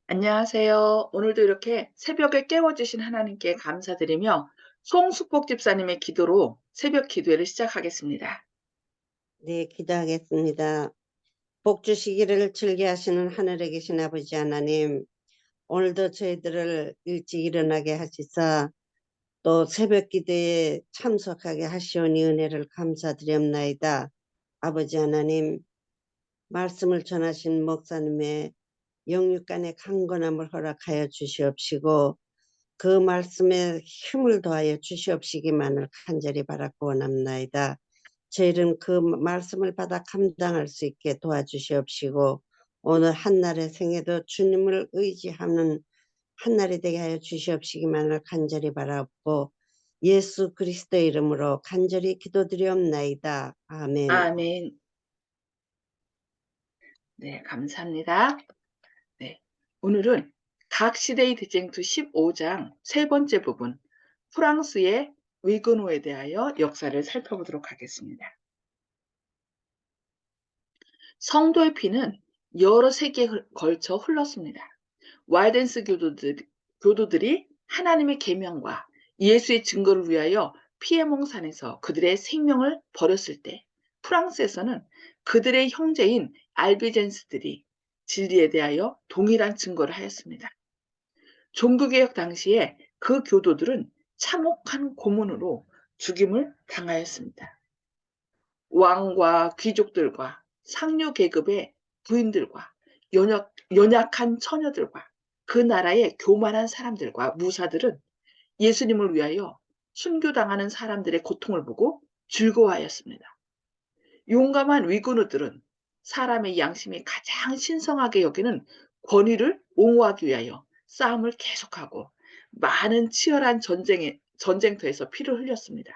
안녕하세요. 오늘도 이렇게 새벽에 깨워주신 하나님께 감사드리며 송숙복 집사님의 기도로 새벽 기도회를 시작하겠습니다. 네, 기도하겠습니다. 복 주시기를 즐겨하시는 하늘에 계신 아버지 하나님, 오늘도 저희들을 일찍 일어나게 하시사 또 새벽 기도에 참석하게 하시오니 은혜를 감사드리옵나이다. 아버지 하나님, 말씀을 전하신 목사님의 영육간의 강건함을 허락하여 주시옵시고 그 말씀에 힘을 더하여 주시옵시기만을 간절히 바라고 원합나이다. 저희는 그 말씀을 받아 감당할 수 있게 도와주시옵시고 오늘 한날의 생애도 주님을 의지하는 한날이 되게 하여 주시옵시기만을 간절히 바라고 예수 그리스도의 이름으로 간절히 기도드리옵나이다. 아멘. 아멘. 네, 감사합니다. 네, 오늘은 각 시대의 대쟁투 15장 세 번째 부분 프랑스의 위그노에 대하여 역사를 살펴보도록 하겠습니다. 성도의 피는 여러 세기에 걸쳐 흘렀습니다. 와이덴스 교도들이 하나님의 계명과 예수의 증거를 위하여 피에몽산에서 그들의 생명을 버렸을 때 프랑스에서는 그들의 형제인 알비젠스들이 진리에 대하여 동일한 증거를 하였습니다. 종교개혁 당시에 그 교도들은 참혹한 고문으로 죽임을 당하였습니다. 왕과 귀족들과 상류 계급의 부인들과 연약한 처녀들과 그 나라의 교만한 사람들과 무사들은 예수님을 위하여 순교당하는 사람들의 고통을 보고 즐거워하였습니다. 용감한 위군우들은 사람의 양심이 가장 신성하게 여기는 권위를 옹호하기 위하여 싸움을 계속하고 많은 치열한 전쟁터에서 피를 흘렸습니다.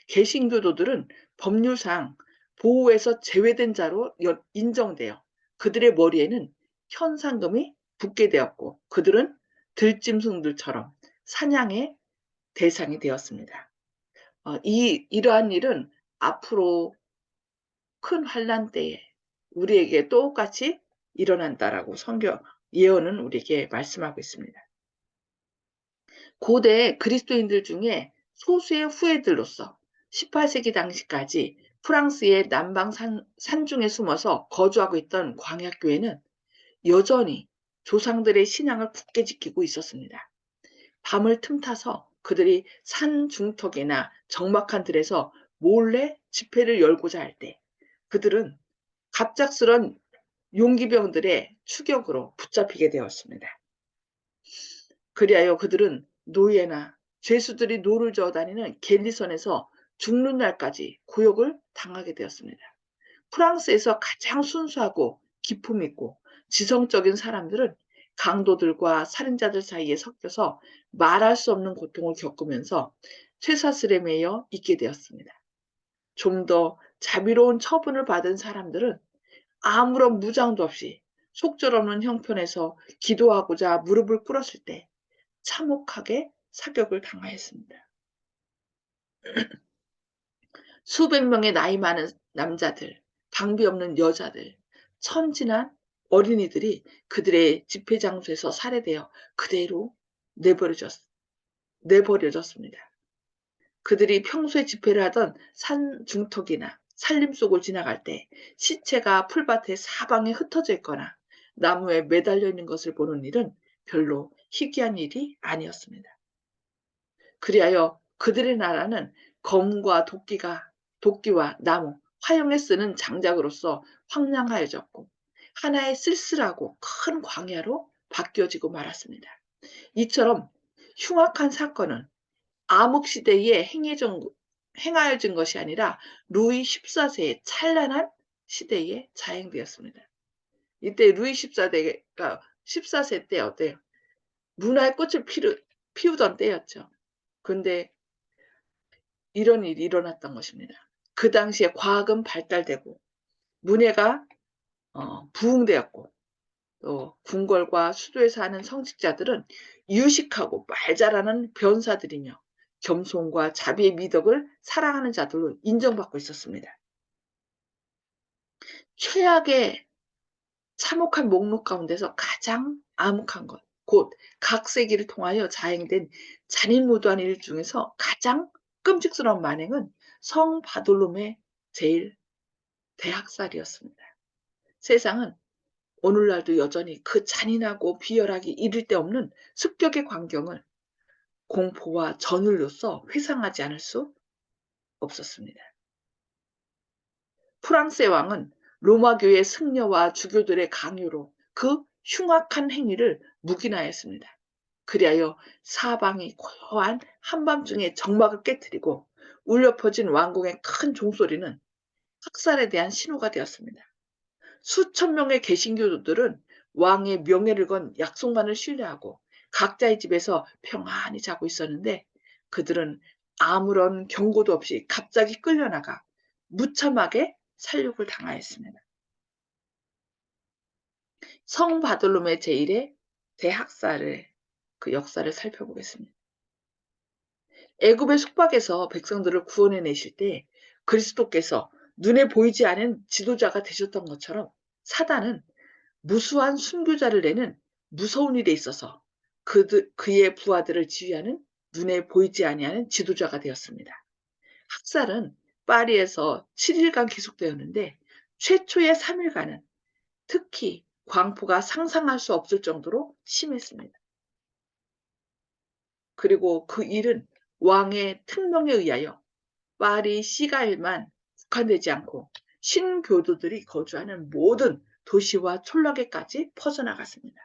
개신교도들은 법률상 보호에서 제외된 자로 인정되어 그들의 머리에는 현상금이 붙게 되었고 그들은 들짐승들처럼 사냥의 대상이 되었습니다. 이러한 일은 앞으로 큰 환란 때에 우리에게 똑같이 일어난다라고 성경 예언은 우리에게 말씀하고 있습니다. 고대 그리스도인들 중에 소수의 후예들로서 18세기 당시까지 프랑스의 남방 산중에 숨어서 거주하고 있던 광야교회는 여전히 조상들의 신앙을 굳게 지키고 있었습니다. 밤을 틈타서 그들이 산 중턱이나 적막한 들에서 몰래 집회를 열고자 할 때 그들은 갑작스런 용기병들의 추격으로 붙잡히게 되었습니다. 그리하여 그들은 노예나 죄수들이 노를 저어 다니는 갤리선에서 죽는 날까지 구역을 당하게 되었습니다. 프랑스에서 가장 순수하고 기품 있고 지성적인 사람들은 강도들과 살인자들 사이에 섞여서 말할 수 없는 고통을 겪으면서 쇠사슬에 매여 있게 되었습니다. 좀 더 자비로운 처분을 받은 사람들은 아무런 무장도 없이 속절없는 형편에서 기도하고자 무릎을 꿇었을 때 참혹하게 사격을 당하였습니다. 수백 명의 나이 많은 남자들, 방비 없는 여자들, 천진한 어린이들이 그들의 집회 장소에서 살해되어 그대로 내버려졌습니다. 그들이 평소에 집회를 하던 산 중턱이나 산림 속을 지나갈 때 시체가 풀밭에 사방에 흩어져 있거나 나무에 매달려 있는 것을 보는 일은 별로 희귀한 일이 아니었습니다. 그리하여 그들의 나라는 검과 도끼와 나무, 화염에 쓰는 장작으로서 황량하여졌고 하나의 쓸쓸하고 큰 광야로 바뀌어지고 말았습니다. 이처럼 흉악한 사건은 암흑시대에 행하여진 것이 아니라 루이 14세의 찬란한 시대에 자행되었습니다. 이때 루이 14세가 14세 때 어때요? 문화의 꽃을 피우던 때였죠. 근데 이런 일이 일어났던 것입니다. 그 당시에 과학은 발달되고 문예가 부흥되었고 또 궁궐과 수도에 사는 성직자들은 유식하고 말 잘하는 변사들이며 겸손과 자비의 미덕을 사랑하는 자들로 인정받고 있었습니다. 최악의 참혹한 목록 가운데서 가장 암흑한 것, 곧 각세기를 통하여 자행된 잔인무도한 일 중에서 가장 끔찍스러운 만행은 성 바돌롬의 제일 대학살이었습니다. 세상은 오늘날도 여전히 그 잔인하고 비열하기 이를 데 없는 습격의 광경을 공포와 전율로서 회상하지 않을 수 없었습니다. 프랑스의 왕은 로마교의 승려와 주교들의 강요로 그 흉악한 행위를 묵인하였습니다. 그리하여 사방이 고요한 한밤중에 정막을 깨뜨리고 울려 퍼진 왕궁의 큰 종소리는 학살에 대한 신호가 되었습니다. 수천 명의 개신교도들은 왕의 명예를 건 약속만을 신뢰하고 각자의 집에서 평안히 자고 있었는데 그들은 아무런 경고도 없이 갑자기 끌려나가 무참하게 살육을 당하였습니다. 성 바돌로메 제1의 대학살의 그 역사를 살펴보겠습니다. 애굽의 속박에서 백성들을 구원해 내실 때 그리스도께서 눈에 보이지 않은 지도자가 되셨던 것처럼 사단은 무수한 순교자를 내는 무서운 일에 있어서 그의 부하들을 지휘하는 눈에 보이지 아니하는 지도자가 되었습니다. 학살은 파리에서 7일간 계속되었는데 최초의 3일간은 특히 광포가 상상할 수 없을 정도로 심했습니다. 그리고 그 일은 왕의 특명에 의하여 파리 시가일만 국한되지 않고 신교도들이 거주하는 모든 도시와 촌락에까지 퍼져나갔습니다.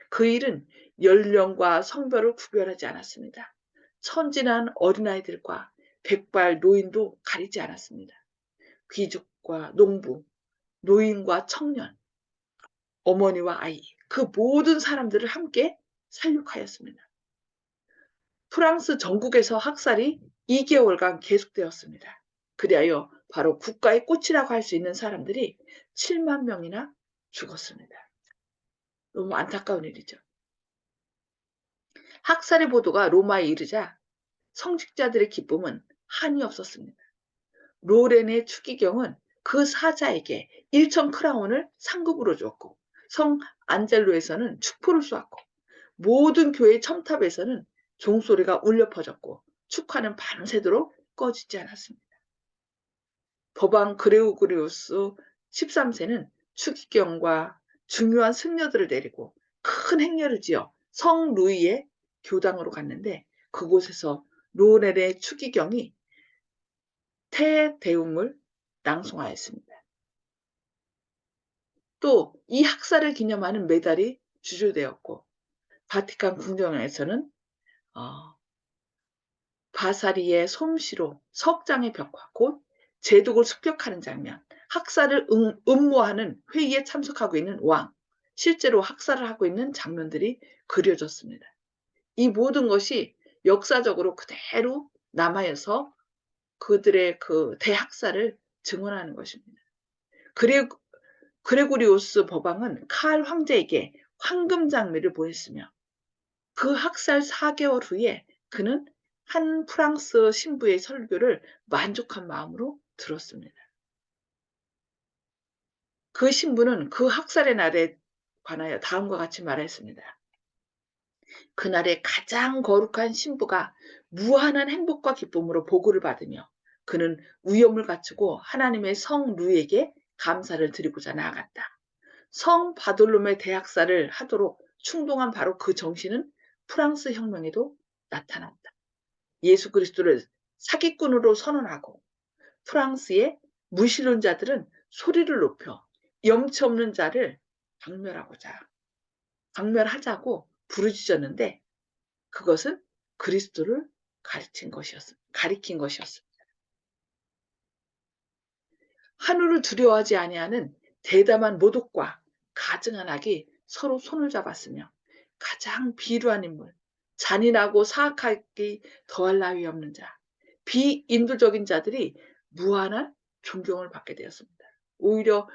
그 일은 연령과 성별을 구별하지 않았습니다. 천진한 어린아이들과 백발 노인도 가리지 않았습니다. 귀족과 농부, 노인과 청년, 어머니와 아이, 그 모든 사람들을 함께 살육하였습니다. 프랑스 전국에서 학살이 2개월간 계속되었습니다. 그리하여 바로 국가의 꽃이라고 할 수 있는 사람들이 7만 명이나 죽었습니다. 너무 안타까운 일이죠. 학살의 보도가 로마에 이르자 성직자들의 기쁨은 한이 없었습니다. 로렌의 추기경은 그 사자에게 1천 크라운을 상급으로 주었고 성 안젤로에서는 축포를 쏘았고 모든 교회 첨탑에서는 종소리가 울려 퍼졌고 축하는 밤새도록 꺼지지 않았습니다. 법왕 그레고리우스 13세는 추기경과 중요한 승려들을 데리고 큰 행렬을 지어 성 루이의 교당으로 갔는데 그곳에서 로렌의 추기경이 태대웅을 낭송하였습니다. 또 이 학살을 기념하는 메달이 주조되었고 바티칸 궁정에서는 바사리의 솜씨로 석장의 벽화 곧 제독을 습격하는 장면, 학살을 음모하는 회의에 참석하고 있는 왕, 실제로 학살을 하고 있는 장면들이 그려졌습니다. 이 모든 것이 역사적으로 그대로 남아서 그들의 그 대학살을 증언하는 것입니다. 그레고리오스 법왕은 칼 황제에게 황금 장미를 보냈으며 그 학살 4개월 후에 그는 한 프랑스 신부의 설교를 만족한 마음으로 들었습니다. 그 신부는 그 학살의 날에 관하여 다음과 같이 말했습니다. 그날의 가장 거룩한 신부가 무한한 행복과 기쁨으로 보고를 받으며 그는 위엄을 갖추고 하나님의 성 루에게 감사를 드리고자 나아갔다. 성 바돌롬의 대학살을 하도록 충동한 바로 그 정신은 프랑스 혁명에도 나타났다. 예수 그리스도를 사기꾼으로 선언하고 프랑스의 무신론자들은 소리를 높여 염치 없는 자를 박멸하자고 부르짖었는데 그것은 그리스도를 가리킨 것이었습니다. 하늘을 두려워하지 아니하는 대담한 모독과 가증한 악이 서로 손을 잡았으며 가장 비루한 인물, 잔인하고 사악하기 더할 나위 없는 자, 비인도적인 자들이 무한한 존경을 받게 되었습니다. 오히려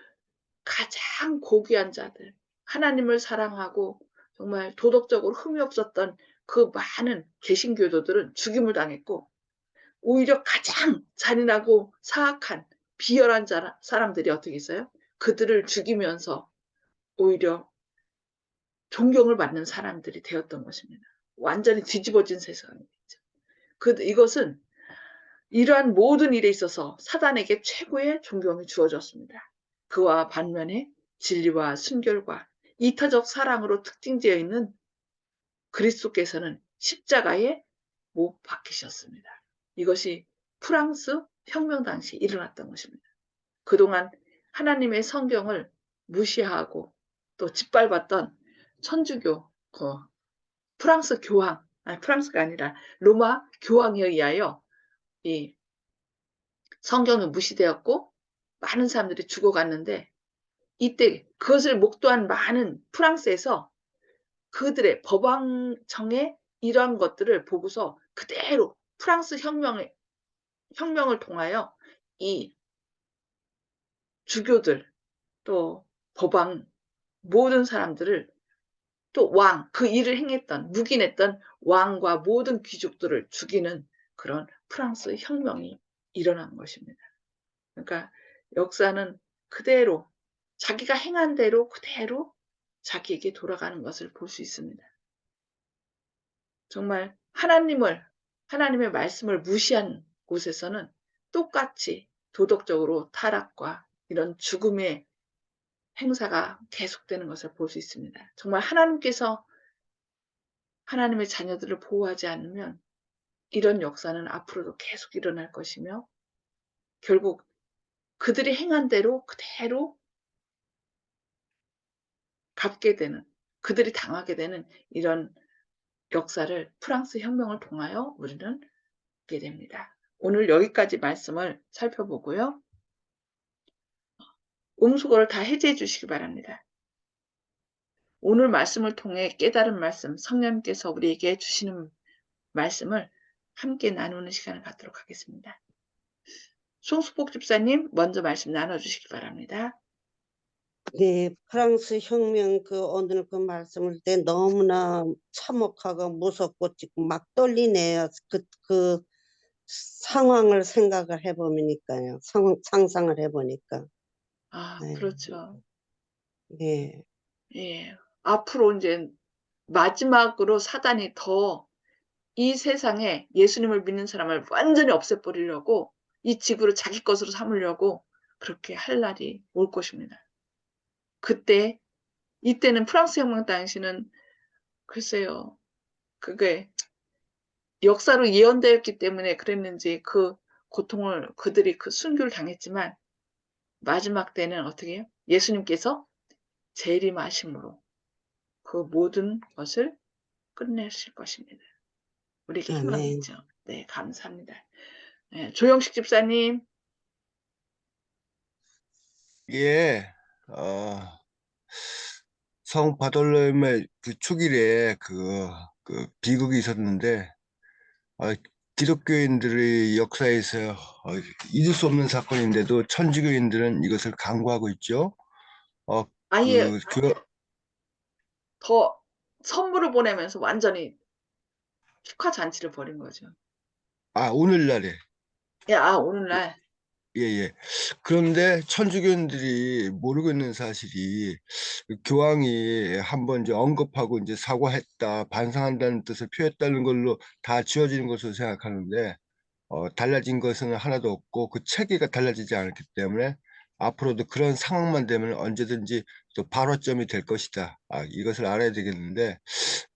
가장 고귀한 자들, 하나님을 사랑하고 정말 도덕적으로 흠이 없었던 그 많은 개신교도들은 죽임을 당했고 오히려 가장 잔인하고 사악한 비열한 사람들이 어떻게 있어요? 그들을 죽이면서 오히려 존경을 받는 사람들이 되었던 것입니다. 완전히 뒤집어진 세상이죠. 이것은 이러한 모든 일에 있어서 사단에게 최고의 존경이 주어졌습니다. 그와 반면에 진리와 순결과 이타적 사랑으로 특징되어 있는 그리스도께서는 십자가에 못 박히셨습니다. 이것이 프랑스 혁명 당시 일어났던 것입니다. 그동안 하나님의 성경을 무시하고 또 짓밟았던 천주교, 프랑스 교황, 프랑스가 아니라 로마 교황에 의하여 이 성경은 무시되었고 많은 사람들이 죽어갔는데, 이때 그것을 목도한 많은 프랑스에서 그들의 법왕청의 이러한 것들을 보고서 그대로 프랑스 혁명을 통하여 이 주교들, 또 법왕, 모든 사람들을, 또 왕, 그 일을 행했던, 묵인했던 왕과 모든 귀족들을 죽이는 그런 프랑스 혁명이 일어난 것입니다. 그러니까 역사는 그대로 자기가 행한 대로 그대로 자기에게 돌아가는 것을 볼 수 있습니다. 정말 하나님의 말씀을 무시한 곳에서는 똑같이 도덕적으로 타락과 이런 죽음의 행사가 계속되는 것을 볼 수 있습니다. 정말 하나님께서 하나님의 자녀들을 보호하지 않으면 이런 역사는 앞으로도 계속 일어날 것이며, 결국 그들이 행한 대로 그대로 갚게 되는, 그들이 당하게 되는 이런 역사를 프랑스 혁명을 통하여 우리는 보게 됩니다. 오늘 여기까지 말씀을 살펴보고요. 음수거를 다 해제해 주시기 바랍니다. 오늘 말씀을 통해 깨달은 말씀, 성령님께서 우리에게 주시는 말씀을 함께 나누는 시간을 갖도록 하겠습니다. 송수복 집사님, 먼저 말씀 나눠주시기 바랍니다. 네, 프랑스 혁명 오늘 그 말씀을 때 너무나 참혹하고 무섭고 지금 막 떨리네요. 그 상황을 생각을 해보니까요. 상상을 해보니까. 네, 그렇죠. 네, 예. 앞으로 이제 마지막으로 사단이 더 이 세상에 예수님을 믿는 사람을 완전히 없애버리려고, 이 지구를 자기 것으로 삼으려고 그렇게 할 날이 올 것입니다. 이때는 프랑스 혁명 당시는 글쎄요, 그게 역사로 예언되었기 때문에 그랬는지 그 고통을 그들이 그 순교를 당했지만, 마지막 때는 어떻게 해요? 예수님께서 재림하심으로 그 모든 것을 끝내실 것입니다. 우리에게 희망이 아멘. 있죠. 네, 감사합니다. 네, 조영식 집사님. 예, 성 바돌로메 그 축일에 그 비극이 있었는데, 어, 기독교인들의 역사에서 잊을 수 없는 사건인데도 천주교인들은 이것을 간구하고 있죠. 아예 더 선물을 보내면서 완전히 축하 잔치를 벌인 거죠. 오늘날에. 예, 오늘날. 예, 예. 그런데 천주교인들이 모르고 있는 사실이, 그 교황이 한번 이제 언급하고 이제 사과했다, 반성한다는 뜻을 표했다는 걸로 다 지워지는 것으로 생각하는데, 달라진 것은 하나도 없고 그 체계가 달라지지 않았기 때문에 앞으로도 그런 상황만 되면 언제든지 또 발화점이 될 것이다. 이것을 알아야 되겠는데,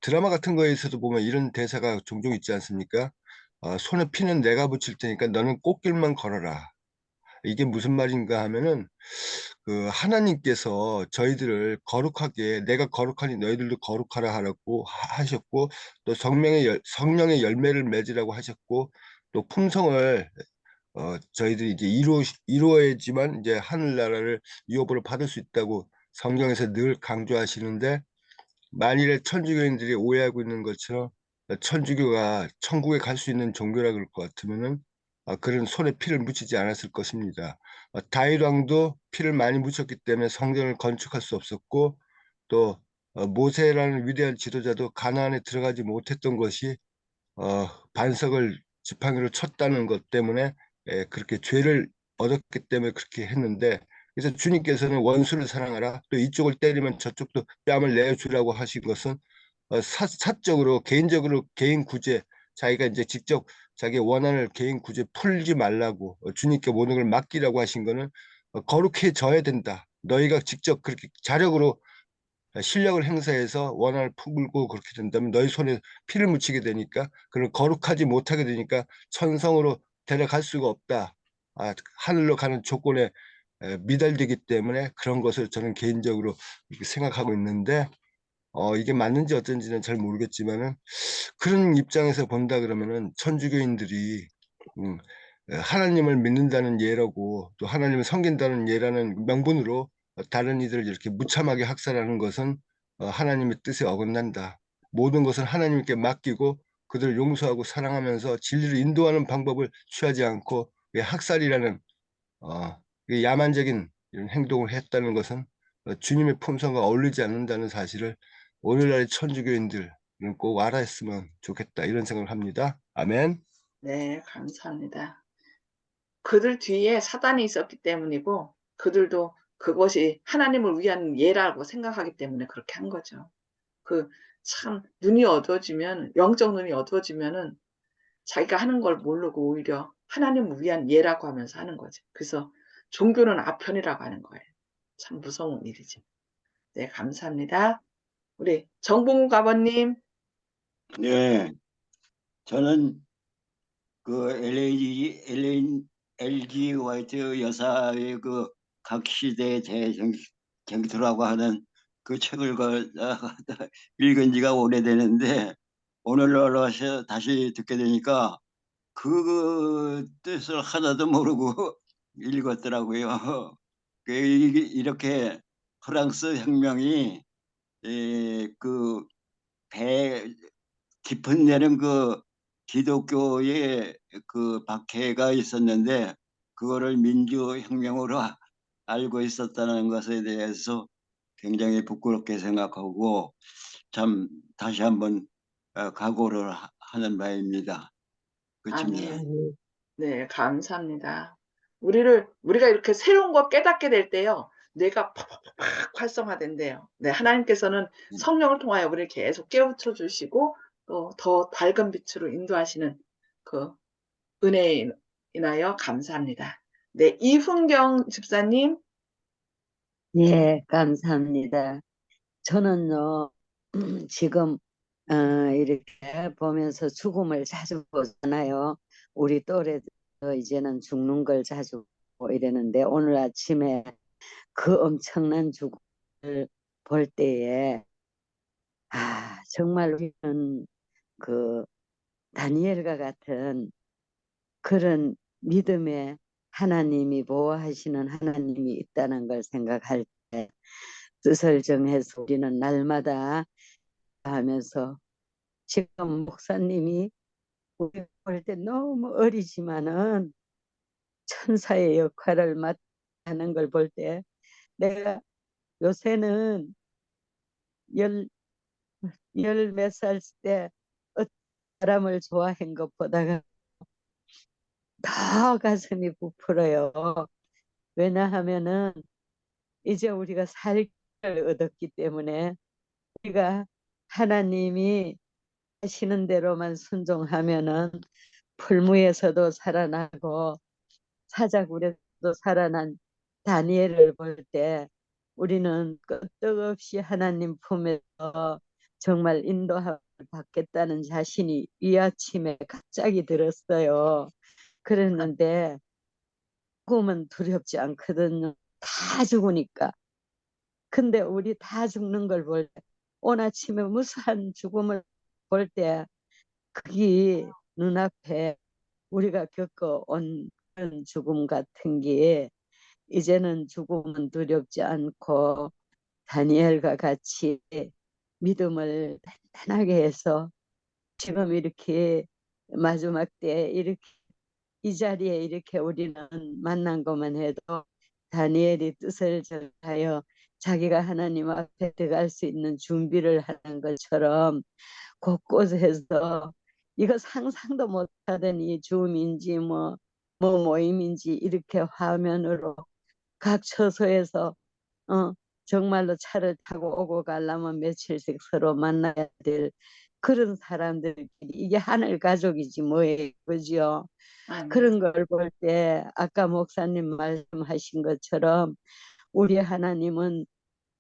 드라마 같은 거에서도 보면 이런 대사가 종종 있지 않습니까? 손에 피는 내가 붙일 테니까 너는 꽃길만 걸어라. 이게 무슨 말인가 하면은, 그 하나님께서 저희들을 거룩하게, 내가 거룩하니 너희들도 거룩하라 하라고 하셨고, 또 성령의 열매를 맺으라고 하셨고, 또 품성을 저희들이 이제 이루어야지만 이제 하늘나라를 유업으로 받을 수 있다고 성경에서 늘 강조하시는데, 만일에 천주교인들이 오해하고 있는 것처럼 천주교가 천국에 갈 수 있는 종교라 그럴 것 같으면은 그런 손에 피를 묻히지 않았을 것입니다. 다윗 왕도 피를 많이 묻혔기 때문에 성전을 건축할 수 없었고, 또 모세라는 위대한 지도자도 가나안에 들어가지 못했던 것이 반석을 지팡이로 쳤다는 것 때문에, 그렇게 죄를 얻었기 때문에 그렇게 했는데, 그래서 주님께서는 원수를 사랑하라, 또 이쪽을 때리면 저쪽도 뺨을 내주라고 하신 것은 사적으로 개인적으로 개인 구제, 자기가 이제 직접 자기 원한을 개인 구제 풀지 말라고 주님께 모든 걸 맡기라고 하신 거는 거룩해져야 된다. 너희가 직접 그렇게 자력으로 실력을 행사해서 원한을 풀고 그렇게 된다면 너희 손에 피를 묻히게 되니까, 그런 거룩하지 못하게 되니까 천성으로 데려갈 수가 없다. 하늘로 가는 조건에 미달되기 때문에 그런 것을 저는 개인적으로 이렇게 생각하고 있는데, 이게 맞는지 어쩐지는 잘 모르겠지만은, 그런 입장에서 본다 그러면은 천주교인들이 음, 하나님을 믿는다는 예라고, 또 하나님을 섬긴다는 예라는 명분으로 다른 이들을 이렇게 무참하게 학살하는 것은 하나님의 뜻에 어긋난다. 모든 것은 하나님께 맡기고 그들을 용서하고 사랑하면서 진리를 인도하는 방법을 취하지 않고 학살이라는 이 야만적인 이런 행동을 했다는 것은 주님의 품성과 어울리지 않는다는 사실을 오늘날의 천주교인들은 꼭 알아했으면 좋겠다, 이런 생각을 합니다. 아멘. 네, 감사합니다. 그들 뒤에 사단이 있었기 때문이고 그들도 그것이 하나님을 위한 예라고 생각하기 때문에 그렇게 한 거죠. 그 참 눈이 어두워지면, 영적 눈이 어두워지면은 자기가 하는 걸 모르고 오히려 하나님을 위한 예라고 하면서 하는 거죠. 그래서 종교는 아편이라고 하는 거예요. 참 무서운 일이죠. 네, 감사합니다. 우리 정봉우 가버님. 네, 저는 그 LG 화이트 여사의 그 각 시대의 재경투라고 하는 그 책을 읽은 지가 오래되는데, 오늘 들어서 다시 듣게 되니까 그 뜻을 하나도 모르고 읽었더라고요. 이렇게 프랑스 혁명이 그 깊은 데는 그 기독교의 그 박해가 있었는데, 그거를 민주혁명으로 알고 있었다는 것에 대해서 굉장히 부끄럽게 생각하고, 참 다시 한번 각오를 하는 바입니다. 끝입니다. 아멘. 네, 감사합니다. 우리가 이렇게 새로운 거 깨닫게 될 때요, 뇌가 팍팍팍 활성화된대요. 네, 하나님께서는 성령을 통하여 우리를 계속 깨우쳐 주시고 또 더 밝은 빛으로 인도하시는 그 은혜에 인하여 감사합니다. 네, 이훈경 집사님. 예, 감사합니다. 저는요, 지금, 이렇게 보면서 죽음을 자주 보잖아요. 우리 또래도 이제는 죽는 걸 자주 보고 이러는데, 오늘 아침에 그 엄청난 죽음을 볼 때에, 정말 우리는 그 다니엘과 같은 그런 믿음의 하나님이 보호하시는 하나님이 있다는 걸 생각할 때 뜻을 정해서 우리는 날마다 하면서, 지금 목사님이 우리 볼 때 너무 어리지만은 천사의 역할을 맡는 걸 볼 때, 내가 요새는 열 몇 살 때 어떤 사람을 좋아한 것보다가 더 가슴이 부풀어요. 왜냐하면은 이제 우리가 살 길을 얻었기 때문에, 우리가 하나님이 하시는 대로만 순종하면은 풀무에서도 살아나고 사자굴에서도 살아난 다니엘을 볼 때, 우리는 끄떡없이 하나님 품에서 정말 인도함을 받겠다는 자신이 이 아침에 갑자기 들었어요. 그랬는데 죽음은 두렵지 않거든요. 다 죽으니까. 근데 우리 다 죽는 걸 볼 때, 오늘 아침에 무수한 죽음을 볼 때, 그게 눈앞에 우리가 겪어온 그런 죽음 같은 게, 이제는 죽음은 두렵지 않고 다니엘과 같이 믿음을 단단하게 해서, 지금 이렇게 마지막 때 이렇게 이 자리에 이렇게 우리는 만난 것만 해도 다니엘이 뜻을 정하여 자기가 하나님 앞에 들어갈 수 있는 준비를 하는 것처럼 곳곳에서, 이거 상상도 못하던 이 줌인지 뭐 모임인지 이렇게 화면으로 각 처소에서 정말로 차를 타고 오고 가려면 며칠씩 서로 만나야 될 그런 사람들끼리 이게 하늘 가족이지 뭐예요, 그죠? 아멘. 그런 걸 볼 때 아까 목사님 말씀하신 것처럼 우리 하나님은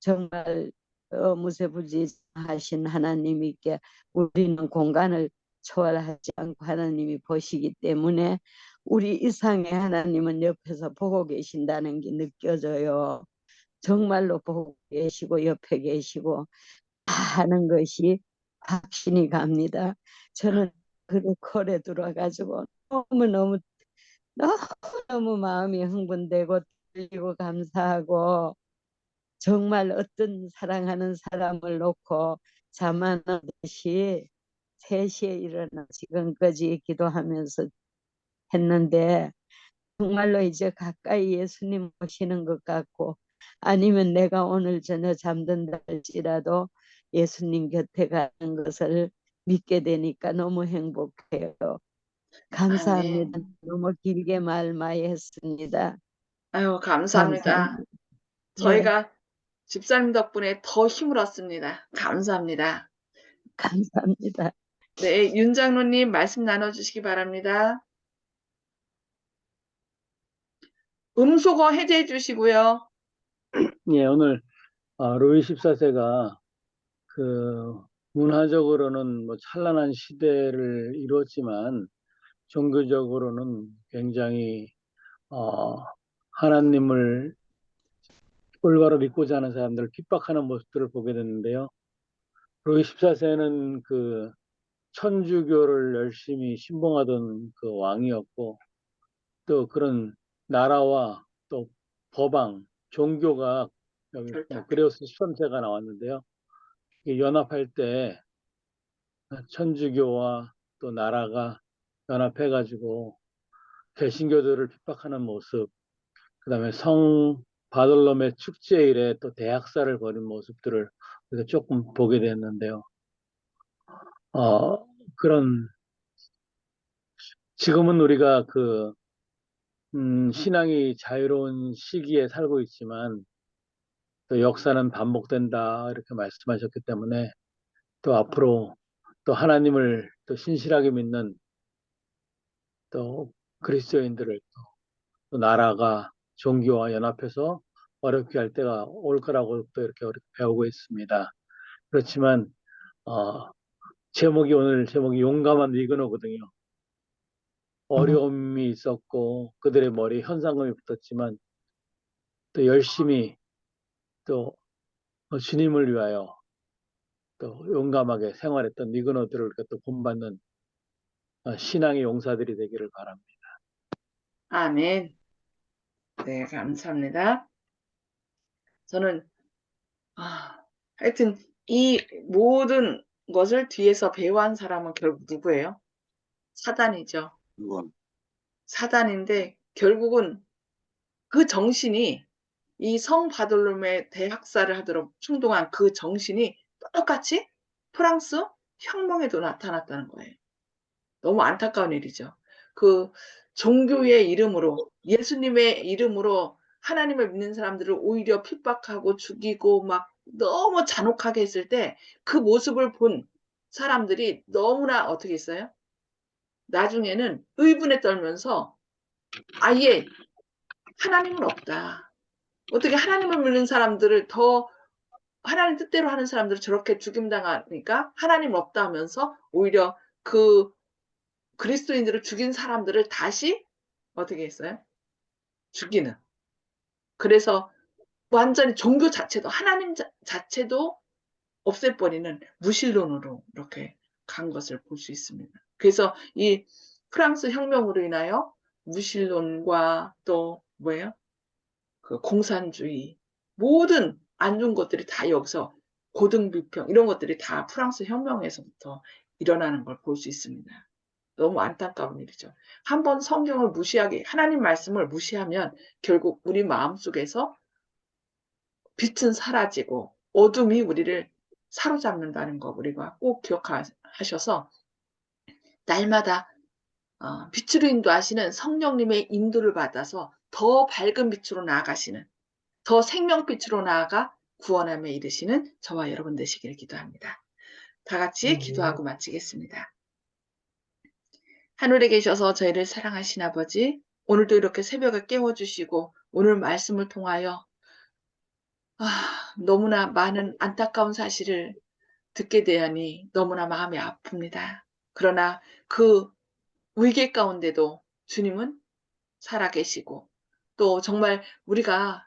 정말 무세부지하신 하나님이께 우리는 공간을 초월하지 않고 하나님이 보시기 때문에 우리 이상의 하나님은 옆에서 보고 계신다는 게 느껴져요. 정말로 보고 계시고 옆에 계시고 다 하는 것이 확신이 갑니다. 저는 그 콜에 들어가지고 너무너무 마음이 흥분되고 떨리고 감사하고 정말 어떤 사랑하는 사람을 놓고 잠안하듯이 3시에 일어나 지금까지 기도하면서 했는데 정말로 이제 가까이 예수님 오시는 것 같고 아니면 내가 오늘 저녁 잠든다 할지라도 예수님 곁에 가는 것을 믿게 되니까 너무 행복해요. 감사합니다. 아멘. 너무 길게 말 많이 했습니다. 아유, 감사합니다. 감사합니다. 네. 저희가 집사님 덕분에 더 힘을 얻습니다. 감사합니다. 감사합니다. 네, 윤 장로님 말씀 나눠주시기 바랍니다. 음소거 해제해 주시고요. 예, 오늘 루이 14세가 그 문화적으로는 뭐 찬란한 시대를 이뤘지만 종교적으로는 굉장히 하나님을 올바로 믿고자 하는 사람들을 핍박하는 모습들을 보게 됐는데요. 루이 14세는 그 천주교를 열심히 신봉하던 그 왕이었고 또 그런 나라와 또 법왕, 종교가 여기 그레오스 13세가 나왔는데요. 이게 연합할 때 천주교와 또 나라가 연합해가지고 개신교들을 핍박하는 모습, 그다음에 성 바돌롬의 축제일에 또 대학살을 벌인 모습들을 우리가 조금 보게 됐는데요. 그런 지금은 우리가 그 신앙이 자유로운 시기에 살고 있지만 또 역사는 반복된다 이렇게 말씀하셨기 때문에 또 앞으로 또 하나님을 또 신실하게 믿는 또 그리스도인들을 또 나라가 종교와 연합해서 어렵게 할 때가 올 거라고 또 이렇게 배우고 있습니다. 그렇지만 오늘 제목이 용감한 리그너거든요. 어려움이 있었고 그들의 머리에 현상금이 붙었지만 또 열심히 또 주님을 위하여 또 용감하게 생활했던 리그너들을 우리가 또 본받는 신앙의 용사들이 되기를 바랍니다. 아멘. 네, 감사합니다. 저는 하여튼 이 모든 것을 뒤에서 배후한 사람은 결국 누구예요? 사단이죠. 사단인데 결국은 그 정신이 이 성 바돌롬의 대학살을 하도록 충동한 그 정신이 똑같이 프랑스 혁명에도 나타났다는 거예요. 너무 안타까운 일이죠. 그 종교의 이름으로 예수님의 이름으로 하나님을 믿는 사람들을 오히려 핍박하고 죽이고 막 너무 잔혹하게 했을 때 그 모습을 본 사람들이 너무나 어떻게 했어요? 나중에는 의분에 떨면서 아예 하나님은 없다. 어떻게 하나님을 믿는 사람들을 더 하나님 뜻대로 하는 사람들을 저렇게 죽임당하니까 하나님 없다 하면서 오히려 그 그리스도인들을 죽인 사람들을 다시 어떻게 했어요? 죽이는. 그래서 완전히 종교 자체도 하나님 자체도 없애버리는 무신론으로 이렇게 간 것을 볼 수 있습니다. 그래서 이 프랑스 혁명으로 인하여 무신론과 또 뭐예요? 그 공산주의 모든 안 좋은 것들이 다 여기서 고등비평 이런 것들이 다 프랑스 혁명에서부터 일어나는 걸 볼 수 있습니다. 너무 안타까운 일이죠. 한번 성경을 무시하게 하나님 말씀을 무시하면 결국 우리 마음속에서 빛은 사라지고 어둠이 우리를 사로잡는다는 거 우리가 꼭 기억하셔서 날마다 빛으로 인도하시는 성령님의 인도를 받아서 더 밝은 빛으로 나아가시는, 더 생명빛으로 나아가 구원함에 이르시는 저와 여러분 되시기를 기도합니다. 다 같이 기도하고 마치겠습니다. 하늘에 계셔서 저희를 사랑하신 아버지, 오늘도 이렇게 새벽에 깨워주시고 오늘 말씀을 통하여 너무나 많은 안타까운 사실을 듣게 되하니 너무나 마음이 아픕니다. 그러나 그 위기 가운데도 주님은 살아계시고, 또 정말 우리가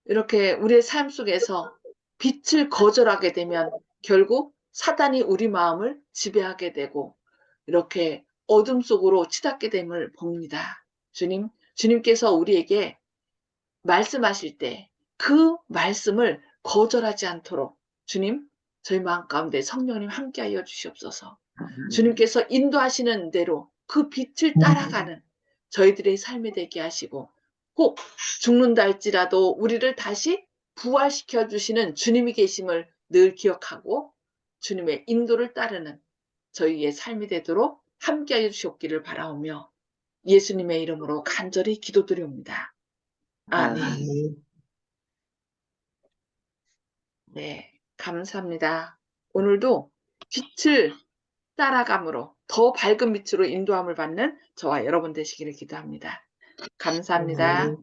이렇게 우리의 삶 속에서 빛을 거절하게 되면 결국 사단이 우리 마음을 지배하게 되고 이렇게 어둠 속으로 치닫게 됨을 봅니다. 주님께서 우리에게 말씀하실 때 그 말씀을 거절하지 않도록 주님, 저희 마음 가운데 성령님 함께하여 주시옵소서. 주님께서 인도하시는 대로 그 빛을 따라가는 저희들의 삶이 되게 하시고, 혹 죽는다 할지라도 우리를 다시 부활시켜 주시는 주님이 계심을 늘 기억하고 주님의 인도를 따르는 저희의 삶이 되도록 함께하여 주시옵기를 바라오며 예수님의 이름으로 간절히 기도드립니다. 아멘. 네, 감사합니다. 오늘도 빛을 따라감으로 더 밝은 빛으로 인도함을 받는 저와 여러분 되시기를 기도합니다. 감사합니다.